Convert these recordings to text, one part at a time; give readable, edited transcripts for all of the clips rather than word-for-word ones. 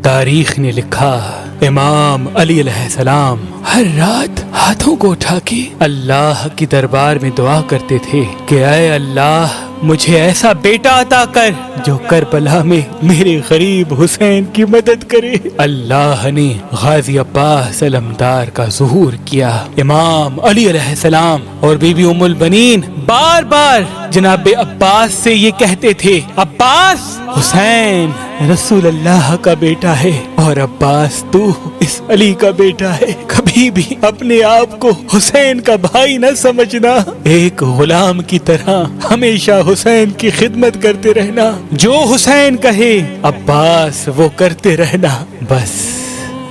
تاریخ نے لکھا امام علی علیہ السلام ہر رات ہاتھوں کو اٹھا کے اللہ کی دربار میں دعا کرتے تھے کہ اے اللہ مجھے ایسا بیٹا عطا کر جو کربلا میں میرے غریب حسین کی مدد کرے۔ اللہ نے غازی عباس علمدار کا ظہور کیا۔ امام علی علیہ السلام اور بی بی ام البنین بار بار جناب عباس سے یہ کہتے تھے، عباس حسین رسول اللہ کا بیٹا ہے اور عباس تو اس علی کا بیٹا ہے، کبھی بھی اپنے آپ کو حسین کا بھائی نہ سمجھنا، ایک غلام کی طرح ہمیشہ حسین کی خدمت کرتے رہنا، جو حسین کہے عباس وہ کرتے رہنا۔ بس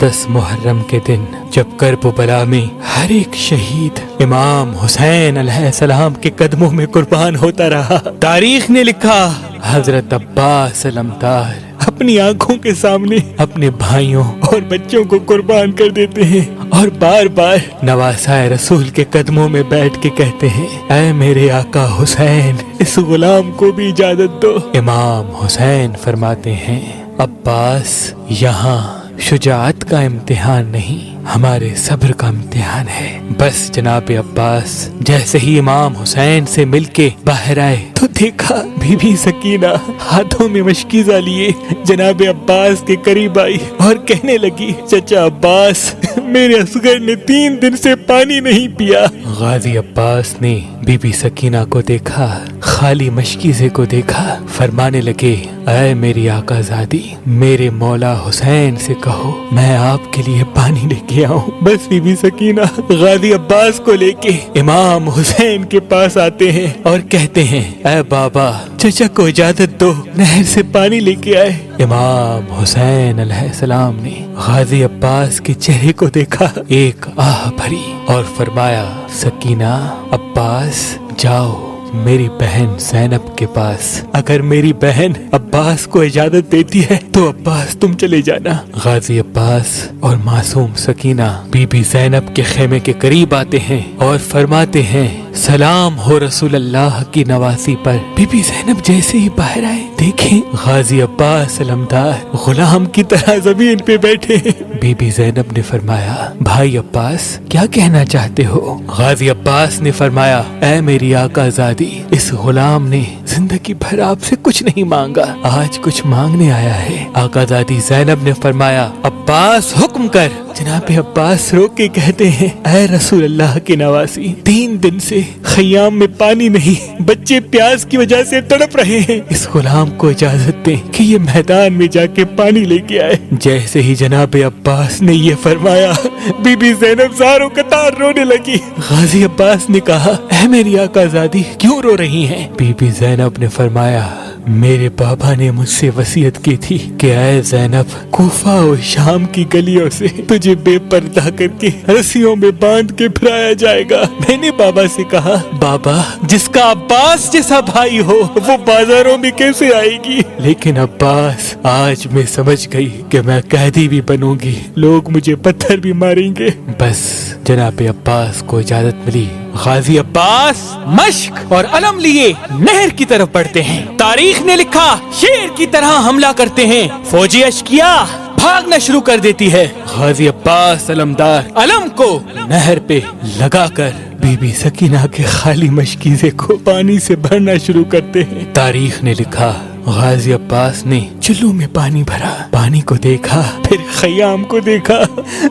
10 محرم کے دن جب کرب و بلا میں ہر ایک شہید امام حسین علیہ السلام کے قدموں میں قربان ہوتا رہا، تاریخ نے لکھا حضرت عباس علمدار اپنی آنکھوں کے سامنے اپنے بھائیوں اور بچوں کو قربان کر دیتے ہیں اور بار بار نواسائے رسول کے قدموں میں بیٹھ کے کہتے ہیں، اے میرے آقا حسین اس غلام کو بھی اجازت دو۔ امام حسین فرماتے ہیں، عباس یہاں شجاعت کا امتحان نہیں، ہمارے صبر کا امتحان ہے۔ بس جناب عباس جیسے ہی امام حسین سے مل کے باہر آئے تو دیکھا بی بی سکینہ ہاتھوں میں مشکیزہ لیے جناب عباس کے قریب آئی اور کہنے لگی، چچا عباس میرے اصغر نے 3 دن سے پانی نہیں پیا۔ غازی عباس نے بی بی سکینہ کو دیکھا، خالی مشکیزے کو دیکھا، فرمانے لگے، اے میری آقا زادی میرے مولا حسین سے کہو میں آپ کے لیے پانی لے کے آؤں۔ بس بی بی سکینہ غازی عباس کو لے کے امام حسین کے پاس آتے ہیں اور کہتے ہیں، اے بابا چچا کو اجازت دو نہر سے پانی لے کے آئے۔ امام حسین علیہ السلام نے غازی عباس کے چہرے کو دیکھا، ایک آہ بھری اور فرمایا، سکینہ عباس جاؤ میری بہن زینب کے پاس، اگر میری بہن عباس کو اجازت دیتی ہے تو عباس تم چلے جانا۔ غازی عباس اور معصوم سکینہ بی بی زینب کے خیمے کے قریب آتے ہیں اور فرماتے ہیں، سلام ہو رسول اللہ کی نواسی پر۔ بی بی زینب جیسے ہی باہر آئے دیکھیں غازی عباس علمدار غلام کی طرح زمین پہ بیٹھے ہیں۔ بی بی زینب نے فرمایا، بھائی عباس کیا کہنا چاہتے ہو؟ غازی عباس نے فرمایا، اے میری آقا زادی اس غلام نے زندگی بھر آپ سے کچھ نہیں مانگا، آج کچھ مانگنے آیا ہے۔ آقا زادی زینب نے فرمایا، عباس حکم کر۔ جناب عباس رو کے کہتے ہیں، اے رسول اللہ کے نواسی 3 دن سے خیام میں پانی نہیں، بچے پیاس کی وجہ سے تڑپ رہے ہیں، اس غلام کو اجازت دیں کہ یہ میدان میں جا کے پانی لے کے آئے۔ جیسے ہی جناب عباس نے یہ فرمایا بی بی زینب زاروں قطار رونے لگی۔ غازی عباس نے کہا، اے میری آقا زادی کیوں رو رہی ہیں؟ بی بی زینب نے فرمایا، میرے بابا نے مجھ سے وصیت کی تھی کہ اے زینب کوفہ و شام کی گلیوں سے تجھے بے پردہ کر کے رسیوں میں باندھ کے پھرایا جائے گا۔ میں نے بابا سے کہا، بابا جس کا عباس جیسا بھائی ہو وہ بازاروں میں کیسے آئے گی؟ لیکن عباس آج میں سمجھ گئی کہ میں قیدی بھی بنوں گی، لوگ مجھے پتھر بھی ماریں گے۔ بس جناب عباس کو اجازت ملی، غازی عباس مشق اور علم لیے نہر کی طرف بڑھتے ہیں۔ تاریخ نے لکھا شیر کی طرح حملہ کرتے ہیں، فوجی اشکیا بھاگنا شروع کر دیتی ہے۔ غازی عباس علمدار علم کو نہر پہ لگا کر بی بی سکینہ کے خالی مشکیزے کو پانی سے بھرنا شروع کرتے ہیں۔ تاریخ نے لکھا غازی عباس نے چلو میں پانی بھرا، پانی کو دیکھا، پھر خیام کو دیکھا،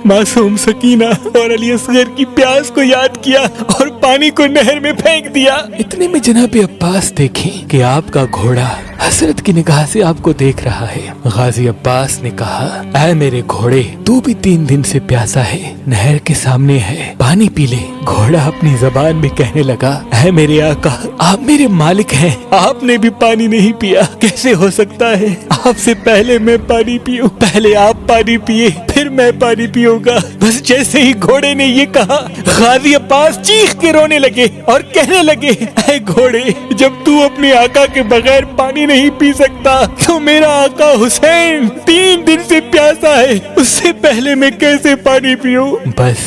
معصوم سکینہ اور علی اصغر کی پیاس کو یاد کیا اور پانی کو نہر میں پھینک دیا۔ اتنے میں جناب عباس دیکھیں کہ آپ کا گھوڑا حسرت کی نگاہ سے آپ کو دیکھ رہا ہے۔ غازی عباس نے کہا، اے میرے گھوڑے تو بھی 3 دن سے پیاسا ہے، نہر کے سامنے ہے، پانی پی لے۔ گھوڑا اپنی زبان میں کہنے لگا، اے میرے آقا آپ میرے مالک ہیں، آپ نے بھی پانی نہیں پیا، کیسے ہو سکتا ہے؟ آپ سے پہلے میں پانی پیوں، پہلے آپ پانی پیے پھر میں پانی پیوں گا۔ بس جیسے ہی گھوڑے نے یہ کہا غازی عباس چیخ کے رونے لگے اور کہنے لگے، اے گھوڑے جب تو اپنے آقا کے بغیر پانی نہیں پی سکتا تو میرا آقا حسین 3 دن سے پیاسا ہے، اس سے پہلے میں کیسے پانی پیوں؟ بس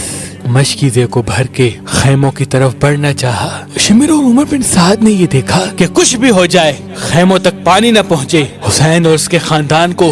مشکیزے کو بھر کے خیموں کی طرف بڑھنا چاہا۔ شمر و عمر بن سعد نے یہ دیکھا کہ کچھ بھی ہو جائے خیموں تک پانی نہ پہنچے، حسین اور اس کے خاندان کو